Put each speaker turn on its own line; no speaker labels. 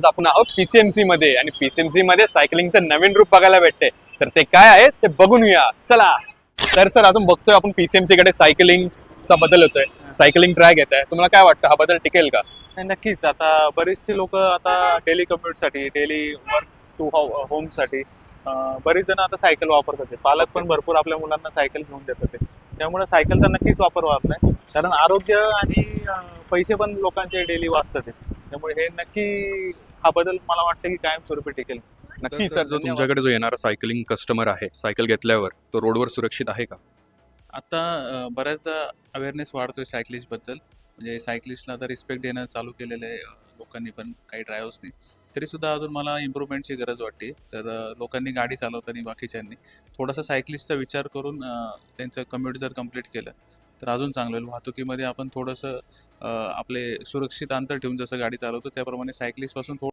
आज आपण आहोत पीसीएमसी मध्ये आणि पीसीएमसी मध्ये सायकलिंगचं नवीन रूप बघायला भेटते. तर ते काय आहे ते बघून येऊया चला. तर सर आपण बघतोय आपण पीसीएमसी कडे सायकलिंगचा बदल होतोय, सायकलिंग ट्रॅक येत आहे. तुम्हाला काय वाटतं हा बदल टिकेल का?
नाही, नक्कीच. आता बरीचशी लोक आता डेली कम्युटसाठी, डेली वर्क टू होमसाठी बरीच जण आता सायकल वापरतात आहे. पालक पण भरपूर आपल्या मुलांना सायकल घेऊन देतात आहे. त्यामुळे सायकलचा नक्कीच वापर वाढलाय. कारण आरोग्य आणि पैसे पण लोकांचे डेली वाचतात आहे. त्यामुळे हे नक्की हा बदल मला वाटतं की कायमस्वरूपी टिकेल.
नक्की सर, जो तुमच्याकडे जो येणारा सायकलिंग कस्टमर आहे, सायकल घेतल्यावर तो रोडवर सुरक्षित आहे का?
आता बऱ्याचदा अवेअरनेस वाढतोय सायकलिस्टबद्दल. म्हणजे सायकलिस्टला आता रिस्पेक्ट देणं चालू केलेलं आहे लोकांनी पण, काही ड्रायव्हर्सनी. तरीसुद्धा अजून मला इम्प्रूव्हमेंटची गरज वाटते. तर लोकांनी गाडी चालवताना बाकीच्यांनी थोडासा सायकलिस्टचा विचार करून त्यांचं कम्युट जर कंप्लीट केलं तर अजून चांगलं होईल. वाहतुकीमध्ये आपण थोडंसं आपले सुरक्षित अंतर ठेवून जसं गाडी चालवतो त्याप्रमाणे सायकलिस्टपासून